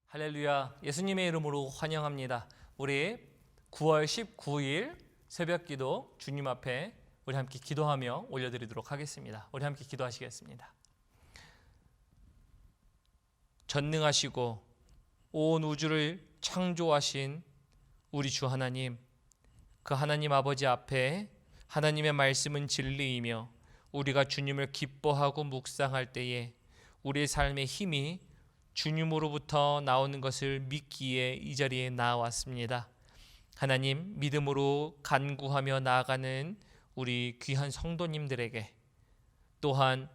할렐루야, 예수님의 이름으로 환영합니다. 우리 9월 19일 새벽기도 주님 앞에 우리 함께 기도하며 올려드리도록 하겠습니다. 우리 함께 기도하시겠습니다. 전능하시고 온 우주를 창조하신 우리 주 하나님, 그 하나님 아버지 앞에 하나님의 말씀은 진리이며 우리가 주님을 기뻐하고 묵상할 때에 우리의 삶의 힘이 주님으로부터 나오는 것을 믿기에 이 자리에 나왔습니다. 하나님, 믿음으로 간구하며 나아가는 우리 귀한 성도님들에게, 또한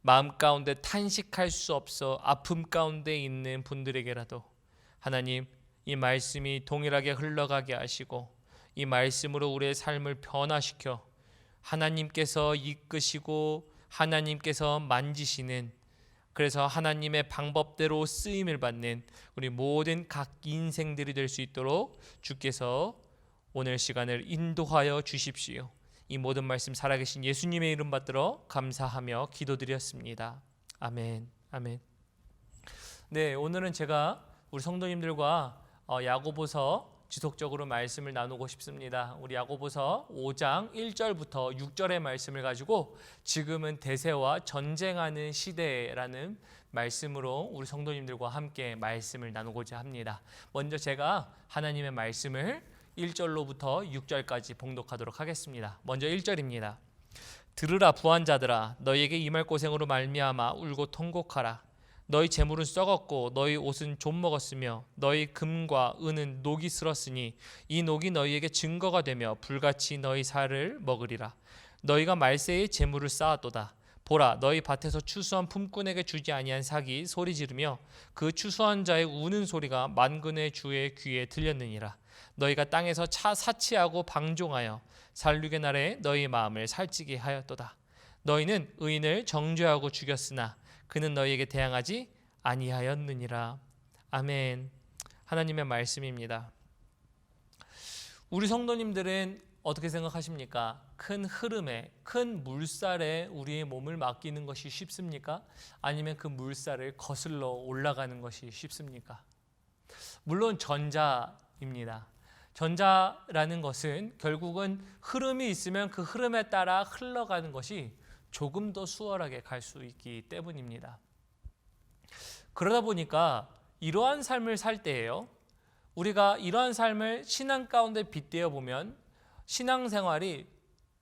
마음 가운데 탄식할 수 없어 아픔 가운데 있는 분들에게라도 하나님, 이 말씀이 동일하게 흘러가게 하시고 이 말씀으로 우리의 삶을 변화시켜 하나님께서 이끄시고 하나님께서 만지시는, 그래서 하나님의 방법대로 쓰임을 받는 우리 모든 각 인생들이 될 수 있도록 주께서 오늘 시간을 인도하여 주십시오. 이 모든 말씀 살아계신 예수님의 이름 받들어 감사하며 기도드렸습니다. 아멘. 아멘. 네, 오늘은 제가 우리 성도님들과 야고보서 지속적으로 말씀을 나누고 싶습니다. 우리 야고보서 5장 1절부터 6절의 말씀을 가지고 지금은 대세와 전쟁하는 시대라는 말씀으로 우리 성도님들과 함께 말씀을 나누고자 합니다. 먼저 제가 하나님의 말씀을 1절로부터 6절까지 봉독하도록 하겠습니다. 먼저 1절입니다. 들으라 부한자들아, 너희에게 임할 고생으로 말미암아 울고 통곡하라. 너희 재물은 썩었고 너희 옷은 좀 먹었으며 너희 금과 은은 녹이 슬었으니 이 녹이 너희에게 증거가 되며 불같이 너희 살을 먹으리라. 너희가 말세에 재물을 쌓았도다. 보라, 너희 밭에서 추수한 품꾼에게 주지 아니한 삭이 소리 지르며 그 추수한 자의 우는 소리가 만군의 주의 귀에 들렸느니라. 너희가 땅에서 사치하고 방종하여 살육의 날에 너희 마음을 살찌게 하였도다. 너희는 의인을 정죄하고 죽였으나 그는 너희에게 대항하지 아니하였느니라. 아멘. 하나님의 말씀입니다. 우리 성도님들은 어떻게 생각하십니까? 큰 흐름에, 큰 물살에 우리의 몸을 맡기는 것이 쉽습니까? 아니면 그 물살을 거슬러 올라가는 것이 쉽습니까? 물론 전자입니다. 전자라는 것은 결국은 흐름이 있으면 그 흐름에 따라 흘러가는 것이 조금 더 수월하게 갈 수 있기 때문입니다. 그러다 보니까 이러한 삶을 살 때예요, 우리가 이러한 삶을 신앙 가운데 빗대어 보면 신앙생활이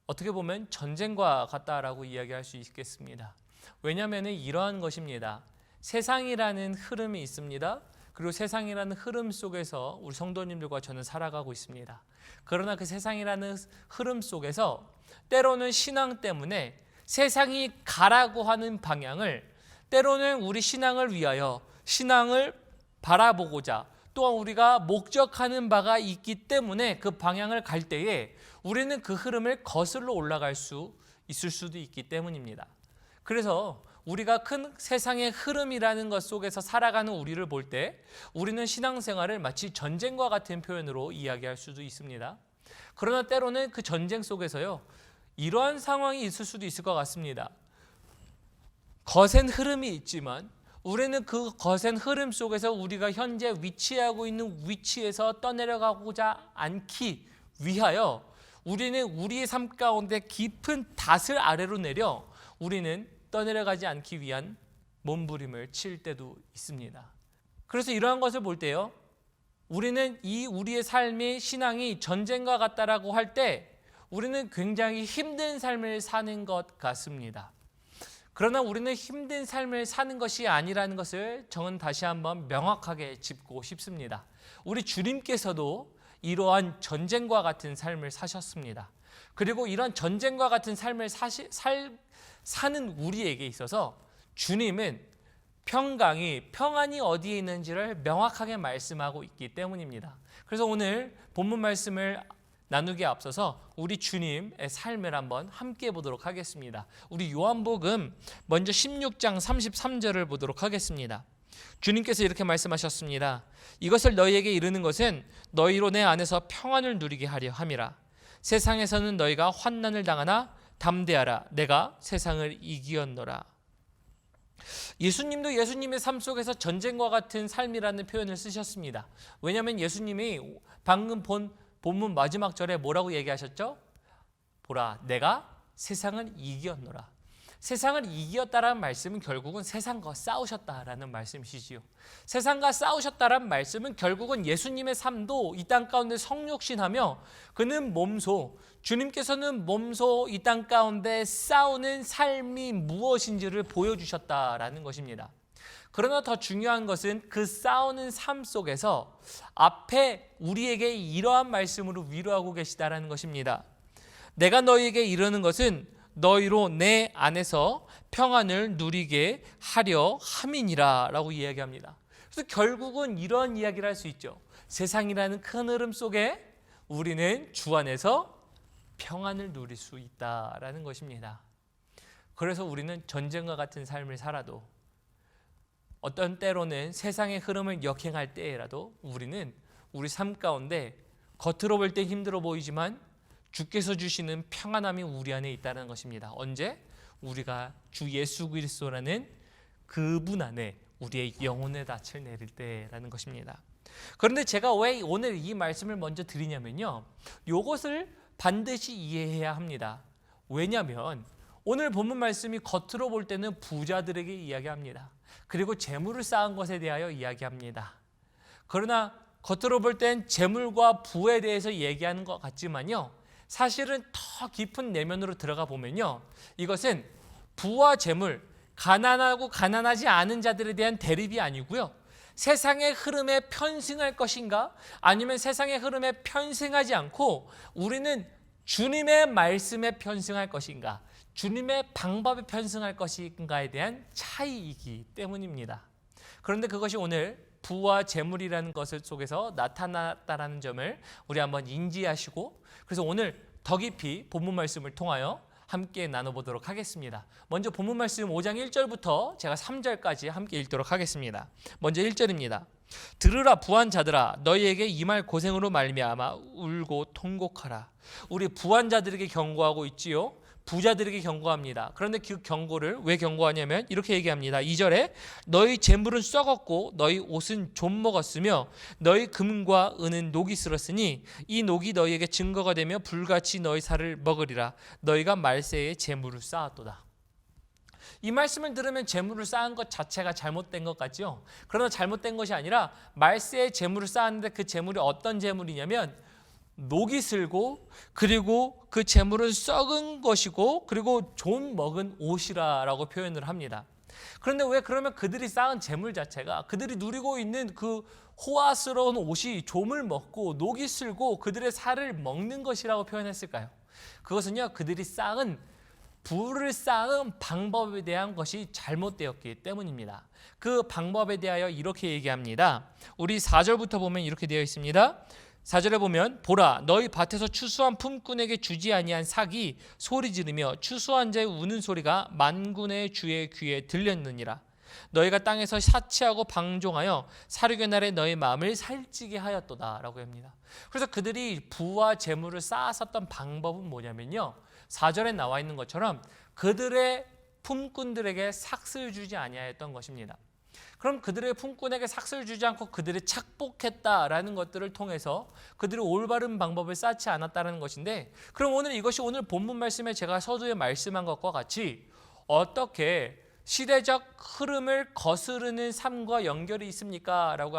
어떻게 보면 전쟁과 같다라고 이야기할 수 있겠습니다. 왜냐하면 이러한 것입니다. 세상이라는 흐름이 있습니다. 그리고 세상이라는 흐름 속에서 우리 성도님들과 저는 살아가고 있습니다. 그러나 그 세상이라는 흐름 속에서 때로는 신앙 때문에 세상이 가라고 하는 방향을, 때로는 우리 신앙을 위하여 신앙을 바라보고자 또한 우리가 목적하는 바가 있기 때문에 그 방향을 갈 때에 우리는 그 흐름을 거슬러 올라갈 수 있을 수도 있기 때문입니다. 그래서 우리가 큰 세상의 흐름이라는 것 속에서 살아가는 우리를 볼 때 우리는 신앙생활을 마치 전쟁과 같은 표현으로 이야기할 수도 있습니다. 그러나 때로는 그 전쟁 속에서요, 이러한 상황이 있을 수도 있을 것 같습니다. 거센 흐름이 있지만 우리는 그 거센 흐름 속에서 우리가 현재 위치하고 있는 위치에서 떠내려가고자 않기 위하여 우리는 우리의 삶 가운데 깊은 닷을 아래로 내려 우리는 떠내려가지 않기 위한 몸부림을 칠 때도 있습니다. 그래서 이러한 것을 볼 때요, 우리는 이 우리의 삶의 신앙이 전쟁과 같다라고 할 때 우리는 굉장히 힘든 삶을 사는 것 같습니다. 그러나 우리는 힘든 삶을 사는 것이 아니라는 것을 저는 다시 한번 명확하게 짚고 싶습니다. 우리 주님께서도 이러한 전쟁과 같은 삶을 사셨습니다. 그리고 이런 전쟁과 같은 삶을 사는 우리에게 있어서 주님은 평안이 어디에 있는지를 명확하게 말씀하고 있기 때문입니다. 그래서 오늘 본문 말씀을 나누기에 앞서서 우리 주님의 삶을 한번 함께 보도록 하겠습니다. 우리 요한복음 먼저 16장 33절을 보도록 하겠습니다. 주님께서 이렇게 말씀하셨습니다. 이것을 너희에게 이르는 것은 너희로 내 안에서 평안을 누리게 하려 함이라. 세상에서는 너희가 환난을 당하나 담대하라. 내가 세상을 이기었노라. 예수님도 예수님의 삶 속에서 전쟁과 같은 삶이라는 표현을 쓰셨습니다. 왜냐하면 예수님이 방금 본 본문 마지막 절에 뭐라고 얘기하셨죠? 보라, 내가 세상을 이겼노라. 세상을 이겼다라는 말씀은 결국은 세상과 싸우셨다라는 말씀이시지요. 세상과 싸우셨다라는 말씀은 결국은 예수님의 삶도 이 땅 가운데 성육신하며 그는 몸소, 주님께서는 몸소 이 땅 가운데 싸우는 삶이 무엇인지를 보여주셨다라는 것입니다. 그러나 더 중요한 것은 그 싸우는 삶 속에서 앞에 우리에게 이러한 말씀으로 위로하고 계시다라는 것입니다. 내가 너희에게 이르는 것은 너희로 내 안에서 평안을 누리게 하려 함이니라 라고 이야기합니다. 그래서 결국은 이런 이야기를 할 수 있죠. 세상이라는 큰 흐름 속에 우리는 주 안에서 평안을 누릴 수 있다라는 것입니다. 그래서 우리는 전쟁과 같은 삶을 살아도 어떤 때로는 세상의 흐름을 역행할 때라도 우리는 우리 삶 가운데 겉으로 볼 때 힘들어 보이지만 주께서 주시는 평안함이 우리 안에 있다는 것입니다. 언제? 우리가 주 예수 그리스도라는 그분 안에 우리의 영혼의 닻을 내릴 때라는 것입니다. 그런데 제가 왜 오늘 이 말씀을 먼저 드리냐면요, 이것을 반드시 이해해야 합니다. 왜냐하면 오늘 본문 말씀이 겉으로 볼 때는 부자들에게 이야기합니다. 그리고 재물을 쌓은 것에 대하여 이야기합니다. 그러나 겉으로 볼 땐 재물과 부에 대해서 얘기하는 것 같지만요, 사실은 더 깊은 내면으로 들어가 보면요, 이것은 부와 재물, 가난하고 가난하지 않은 자들에 대한 대립이 아니고요, 세상의 흐름에 편승할 것인가 아니면 세상의 흐름에 편승하지 않고 우리는 주님의 말씀에 편승할 것인가, 주님의 방법에 편승할 것인가에 대한 차이이기 때문입니다. 그런데 그것이 오늘 부와 재물이라는 것을 속에서 나타났다라는 점을 우리 한번 인지하시고, 그래서 오늘 더 깊이 본문 말씀을 통하여 함께 나눠보도록 하겠습니다. 먼저 본문 말씀 5장 1절부터 제가 3절까지 함께 읽도록 하겠습니다. 먼저 1절입니다. 들으라 부한 자들아, 너희에게 임할 고생으로 말미암아 울고 통곡하라. 우리 부한 자들에게 경고하고 있지요, 부자들에게 경고합니다. 그런데 그 경고를 왜 경고하냐면 이렇게 얘기합니다. 2절에 너희 재물은 썩었고 너희 옷은 좀 먹었으며 너희 금과 은은 녹이 슬었으니 이 녹이 너희에게 증거가 되며 불같이 너희 살을 먹으리라. 너희가 말세에 재물을 쌓았도다. 이 말씀을 들으면 재물을 쌓은 것 자체가 잘못된 것 같죠. 그러나 잘못된 것이 아니라 말세에 재물을 쌓았는데 그 재물이 어떤 재물이냐면 녹이 슬고 그리고 그 재물은 썩은 것이고 그리고 좀 먹은 옷이라고 표현을 합니다. 그런데 왜 그러면 그들이 쌓은 재물 자체가, 그들이 누리고 있는 그 호화스러운 옷이 좀을 먹고 녹이 슬고 그들의 살을 먹는 것이라고 표현했을까요? 그것은요, 그들이 쌓은 부를 쌓은 방법에 대한 것이 잘못되었기 때문입니다. 그 방법에 대하여 이렇게 얘기합니다. 우리 4절부터 보면 이렇게 되어 있습니다. 4절에 보면 보라, 너희 밭에서 추수한 품꾼에게 주지 아니한 삭이 소리 지르며 추수한 자의 우는 소리가 만군의 주의 귀에 들렸느니라. 너희가 땅에서 사치하고 방종하여 사륙의 날에 너희 마음을 살찌게 하였도다 라고 합니다. 그래서 그들이 부와 재물을 쌓았었던 방법은 뭐냐면요, 4절에 나와 있는 것처럼 그들의 품꾼들에게 삭슬 주지 아니하였던 것입니다. 그럼 그들의 품꾼에게 삭슬 주지 않고 그들이 착복했다라는 것들을 통해서 그들이 올바른 방법을 쌓지 않았다는 것인데, 그럼 오늘 이것이 오늘 본문 말씀에 제가 서두에 말씀한 것과 같이 어떻게 시대적 흐름을 거스르는 삶과 연결이 있습니까? 라고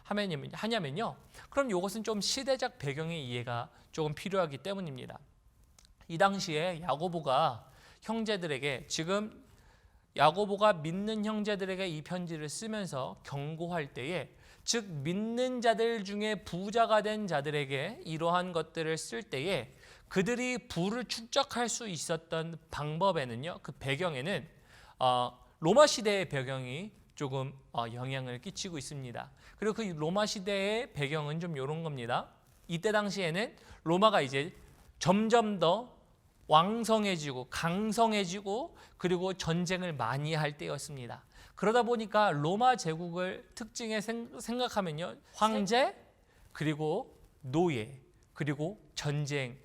하냐면요, 그럼 이것은 좀 시대적 배경의 이해가 조금 필요하기 때문입니다. 이 당시에 야고보가 형제들에게, 지금 야고보가 믿는 형제들에게 이 편지를 쓰면서 경고할 때에, 즉 믿는 자들 중에 부자가 된 자들에게 이러한 것들을 쓸 때에 그들이 부를 축적할 수 있었던 방법에는요, 그 배경에는 로마 시대의 배경이 조금 영향을 끼치고 있습니다. 그리고 그 로마 시대의 배경은 좀 이런 겁니다. 이때 당시에는 로마가 이제 점점 더 왕성해지고 강성해지고 그리고 전쟁을 많이 할 때였습니다. 그러다 보니까 로마 제국을 특징에 생각하면요, 황제 그리고 노예 그리고 전쟁,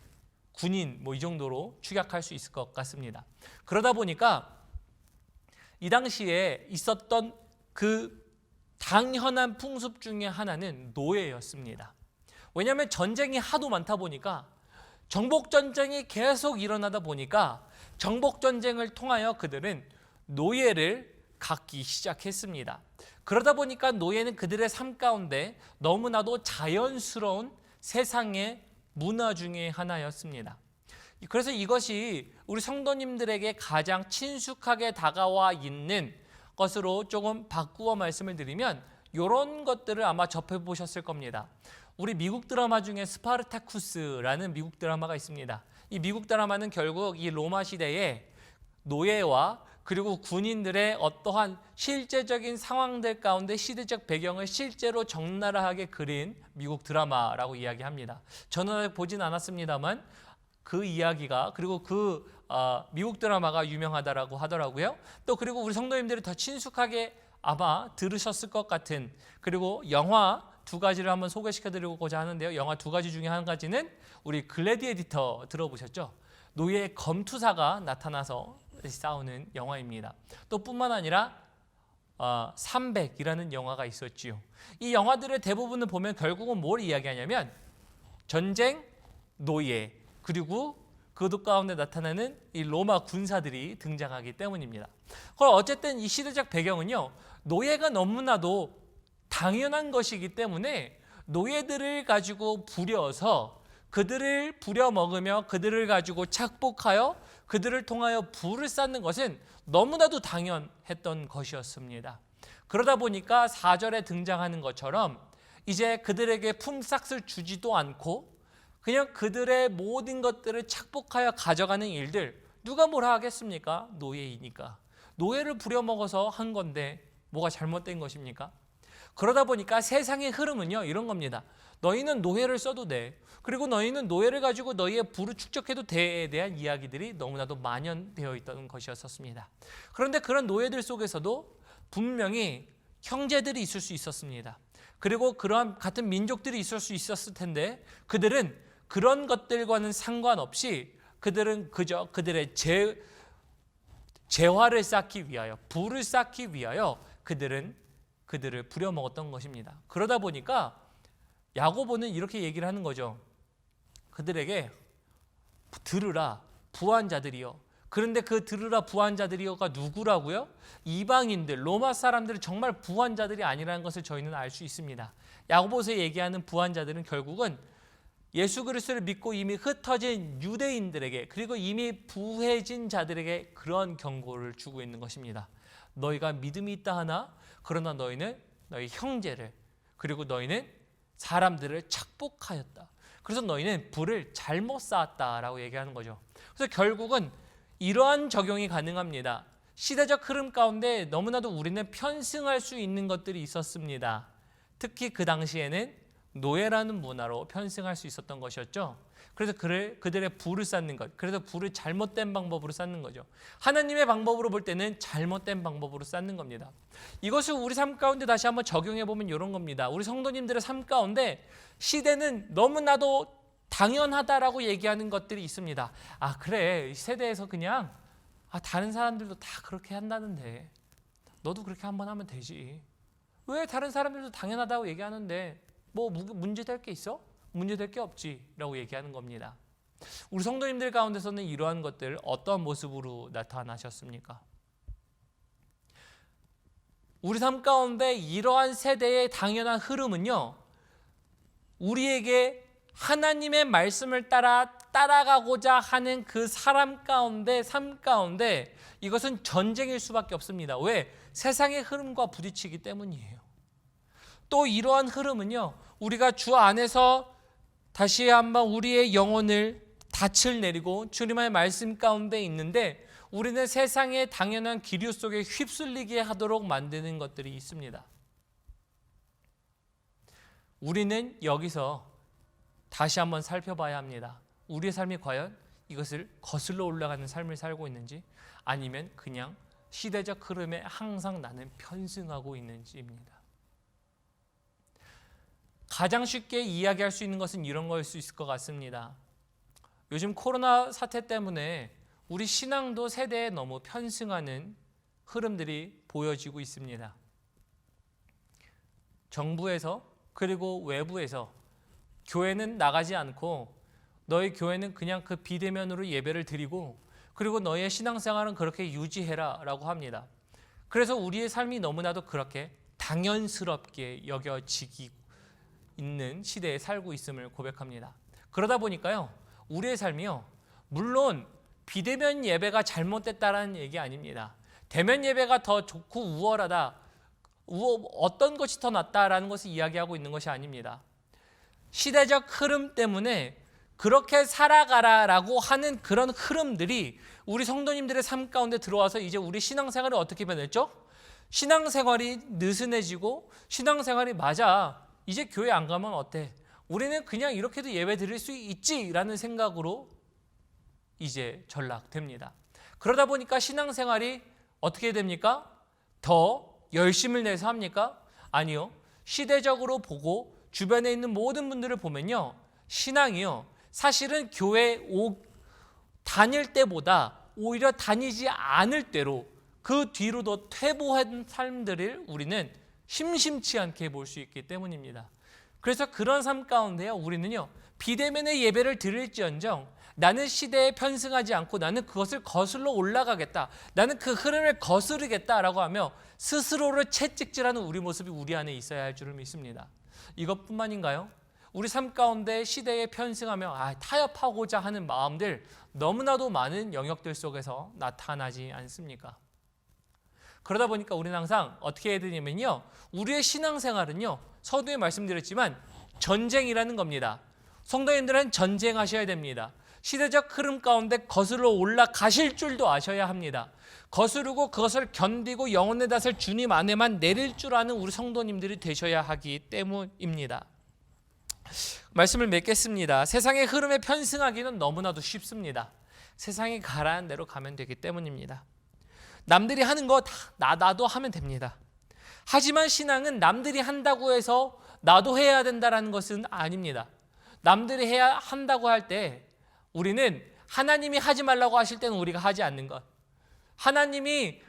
군인 이 정도로 축약할 수 있을 것 같습니다. 그러다 보니까 이 당시에 있었던 그 당연한 풍습 중에 하나는 노예였습니다. 왜냐하면 전쟁이 하도 많다 보니까, 정복전쟁이 계속 일어나다 보니까 정복전쟁을 통하여 그들은 노예를 갖기 시작했습니다. 그러다 보니까 노예는 그들의 삶 가운데 너무나도 자연스러운 세상의 문화 중에 하나였습니다. 그래서 이것이 우리 성도님들에게 가장 친숙하게 다가와 있는 것으로 조금 바꾸어 말씀을 드리면 이런 것들을 아마 접해보셨을 겁니다. 우리 미국 드라마 중에 스파르타쿠스라는 미국 드라마가 있습니다. 이 미국 드라마는 결국 이 로마 시대에 노예와 그리고 군인들의 어떠한 실제적인 상황들 가운데 시대적 배경을 실제로 적나라하게 그린 미국 드라마라고 이야기합니다. 저는 보진 않았습니다만 그 이야기가, 그리고 그 미국 드라마가 유명하다라고 하더라고요. 또 그리고 우리 성도님들이 더 친숙하게 아마 들으셨을 것 같은, 그리고 영화 두 가지를 한번 소개시켜드리고자 하는데요. 영화 두 가지 중에 한 가지는 우리 글래디에이터 들어보셨죠? 노예 검투사가 나타나서 싸우는 영화입니다. 또 뿐만 아니라 300이라는 영화가 있었지요. 이 영화들의 대부분을 보면 결국은 뭘 이야기하냐면 전쟁, 노예, 그리고 그것 가운데 나타나는 이 로마 군사들이 등장하기 때문입니다. 그럼 어쨌든 이 시대적 배경은요, 노예가 너무나도 당연한 것이기 때문에 노예들을 가지고 부려서 그들을 부려먹으며 그들을 가지고 착복하여 그들을 통하여 부를 쌓는 것은 너무나도 당연했던 것이었습니다. 그러다 보니까 4절에 등장하는 것처럼 이제 그들에게 품삯을 주지도 않고 그냥 그들의 모든 것들을 착복하여 가져가는 일들, 누가 뭐라 하겠습니까? 노예이니까. 노예를 부려먹어서 한 건데 뭐가 잘못된 것입니까? 그러다 보니까 세상의 흐름은요, 이런 겁니다. 너희는 노예를 써도 돼. 그리고 너희는 노예를 가지고 너희의 부를 축적해도 돼에 대한 이야기들이 너무나도 만연되어 있던 것이었습니다. 그런데 그런 노예들 속에서도 분명히 형제들이 있을 수 있었습니다. 그리고 그러한 같은 민족들이 있을 수 있었을 텐데 그들은 그런 것들과는 상관없이 그들은 그저 그들의 재화를 쌓기 위하여, 부를 쌓기 위하여 그들을 부려먹었던 것입니다. 그러다 보니까 야고보는 이렇게 얘기를 하는 거죠. 그들에게 들으라 부한 자들이여. 그런데 그 들으라 부한 자들이여가 누구라고요? 이방인들, 로마 사람들은 정말 부한 자들이 아니라는 것을 저희는 알 수 있습니다. 야고보서에 얘기하는 부한 자들은 결국은 예수 그리스도를 믿고 이미 흩어진 유대인들에게, 그리고 이미 부해진 자들에게 그런 경고를 주고 있는 것입니다. 너희가 믿음이 있다 하나 그러나 너희는 너희 형제를, 그리고 너희는 사람들을 착복하였다. 그래서 너희는 부를 잘못 쌓았다라고 얘기하는 거죠. 그래서 결국은 이러한 적용이 가능합니다. 시대적 흐름 가운데 너무나도 우리는 편승할 수 있는 것들이 있었습니다. 특히 그 당시에는 노예라는 문화로 편승할 수 있었던 것이었죠. 그래서 그들의 부를 쌓는 것, 그래서 부를 잘못된 방법으로 쌓는 거죠. 하나님의 방법으로 볼 때는 잘못된 방법으로 쌓는 겁니다. 이것을 우리 삶 가운데 다시 한번 적용해 보면 이런 겁니다. 우리 성도님들의 삶 가운데 시대는 너무나도 당연하다라고 얘기하는 것들이 있습니다. 아 그래, 이 세대에서 그냥 다른 사람들도 다 그렇게 한다는데 너도 그렇게 한번 하면 되지. 왜 다른 사람들도 당연하다고 얘기하는데 뭐 문제될 게 있어? 문제될 게 없지 라고 얘기하는 겁니다. 우리 성도님들 가운데서는 이러한 것들 어떤 모습으로 나타나셨습니까? 우리 삶 가운데 이러한 세대의 당연한 흐름은요, 우리에게 하나님의 말씀을 따라가고자 하는 그 사람 가운데, 삶 가운데 이것은 전쟁일 수밖에 없습니다. 왜? 세상의 흐름과 부딪히기 때문이에요. 또 이러한 흐름은요, 우리가 주 안에서 다시 한번 우리의 영혼을 닻을 내리고 주님의 말씀 가운데 있는데 우리는 세상의 당연한 기류 속에 휩쓸리게 하도록 만드는 것들이 있습니다. 우리는 여기서 다시 한번 살펴봐야 합니다. 우리의 삶이 과연 이것을 거슬러 올라가는 삶을 살고 있는지, 아니면 그냥 시대적 흐름에 항상 나는 편승하고 있는지입니다. 가장 쉽게 이야기할 수 있는 것은 이런 거일 수 있을 것 같습니다. 요즘 코로나 사태 때문에 우리 신앙도 세대에 너무 편승하는 흐름들이 보여지고 있습니다. 정부에서 그리고 외부에서 교회는 나가지 않고 너희 교회는 그냥 그 비대면으로 예배를 드리고 그리고 너희의 신앙생활은 그렇게 유지해라 라고 합니다. 그래서 우리의 삶이 너무나도 그렇게 당연스럽게 여겨지기 있는 시대에 살고 있음을 고백합니다. 그러다 보니까요, 우리의 삶이요, 물론 비대면 예배가 잘못됐다라는 얘기 아닙니다. 대면 예배가 더 좋고 우월하다, 어떤 것이 더 낫다라는 것을 이야기하고 있는 것이 아닙니다. 시대적 흐름 때문에 그렇게 살아가라라고 하는 그런 흐름들이 우리 성도님들의 삶 가운데 들어와서 이제 우리 신앙생활이 어떻게 변했죠? 신앙생활이 느슨해지고 신앙생활이 맞아, 이제 교회 안 가면 어때? 우리는 그냥 이렇게도 예배 드릴 수 있지라는 생각으로 이제 전락됩니다. 그러다 보니까 신앙생활이 어떻게 됩니까? 더 열심을 내서 합니까? 아니요. 시대적으로 보고 주변에 있는 모든 분들을 보면요, 신앙이요, 사실은 교회 다닐 때보다 오히려 다니지 않을 때로 그 뒤로 더 퇴보한 삶들을 우리는 심심치 않게 볼 수 있기 때문입니다. 그래서 그런 삶 가운데요, 우리는요, 비대면의 예배를 드릴지언정 나는 시대에 편승하지 않고 나는 그것을 거슬러 올라가겠다, 나는 그 흐름을 거스르겠다라고 하며 스스로를 채찍질하는 우리 모습이 우리 안에 있어야 할 줄을 믿습니다. 이것뿐만인가요? 우리 삶 가운데 시대에 편승하며 타협하고자 하는 마음들 너무나도 많은 영역들 속에서 나타나지 않습니까? 그러다 보니까 우리는 항상 어떻게 해야 되냐면요, 우리의 신앙생활은요, 서두에 말씀드렸지만 전쟁이라는 겁니다. 성도님들은 전쟁하셔야 됩니다. 시대적 흐름 가운데 거슬러 올라가실 줄도 아셔야 합니다. 거스르고 그것을 견디고 영혼의 닷을 주님 안에만 내릴 줄 아는 우리 성도님들이 되셔야 하기 때문입니다. 말씀을 맺겠습니다. 세상의 흐름에 편승하기는 너무나도 쉽습니다. 세상이 가라앉는 대로 가면 되기 때문입니다. 남들이 하는 거 다 나도 하면 됩니다. 하지만 신앙은 남들이 한다고 해서 나도 해야 된다는 것은 아닙니다. 남들이 해야 한다고 할 때 우리는 하나님이 하지 말라고 하실 때는 우리가 하지 않는 것, 하나님이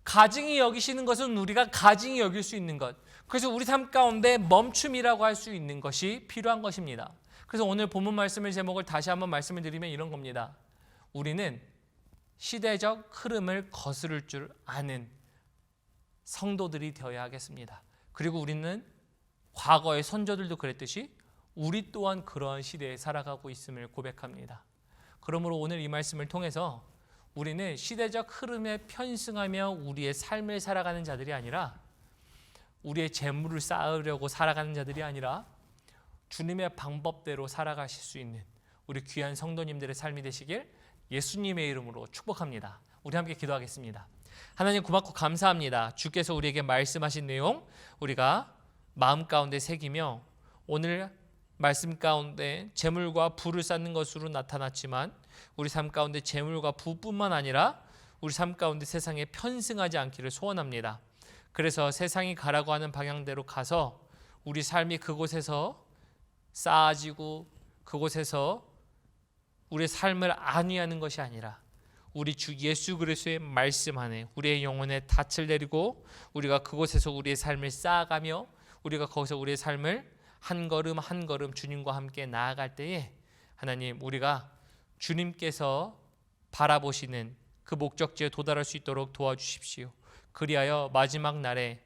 가증히 여기시는 것은 우리가 가증히 여길 수 있는 것, 그래서 우리 삶 가운데 멈춤이라고 할 수 있는 것이 필요한 것입니다. 그래서 오늘 본문 말씀의 제목을 다시 한번 말씀을 드리면 이런 겁니다. 우리는 시대적 흐름을 거스를 줄 아는 성도들이 되어야 하겠습니다. 그리고 우리는 과거의 선조들도 그랬듯이 우리 또한 그러한 시대에 살아가고 있음을 고백합니다. 그러므로 오늘 이 말씀을 통해서 우리는 시대적 흐름에 편승하며 우리의 삶을 살아가는 자들이 아니라, 우리의 재물을 쌓으려고 살아가는 자들이 아니라 주님의 방법대로 살아가실 수 있는 우리 귀한 성도님들의 삶이 되시길 예수님의 이름으로 축복합니다. 우리 함께 기도하겠습니다. 하나님, 고맙고 감사합니다. 주께서 우리에게 말씀하신 내용 우리가 마음 가운데 새기며 오늘 말씀 가운데 재물과 부를 쌓는 것으로 나타났지만 우리 삶 가운데 재물과 부뿐만 아니라 우리 삶 가운데 세상에 편승하지 않기를 소원합니다. 그래서 세상이 가라고 하는 방향대로 가서 우리 삶이 그곳에서 쌓아지고 그곳에서 우리의 삶을 안위하는 것이 아니라 우리 주 예수 그리스도의 말씀 안에 우리의 영혼에 닻을 내리고 우리가 그곳에서 우리의 삶을 쌓아가며 우리가 거기서 우리의 삶을 한 걸음 한 걸음 주님과 함께 나아갈 때에 하나님, 우리가 주님께서 바라보시는 그 목적지에 도달할 수 있도록 도와주십시오. 그리하여 마지막 날에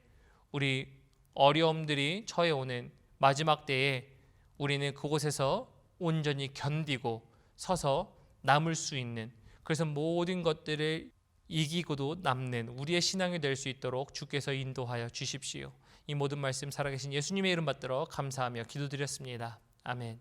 우리 어려움들이 처해오는 마지막 때에 우리는 그곳에서 온전히 견디고 서서 남을 수 있는, 그래서 모든 것들을 이기고도 남는 우리의 신앙이 될 수 있도록 주께서 인도하여 주십시오. 이 모든 말씀 살아계신 예수님의 이름 받들어 감사하며 기도드렸습니다. 아멘.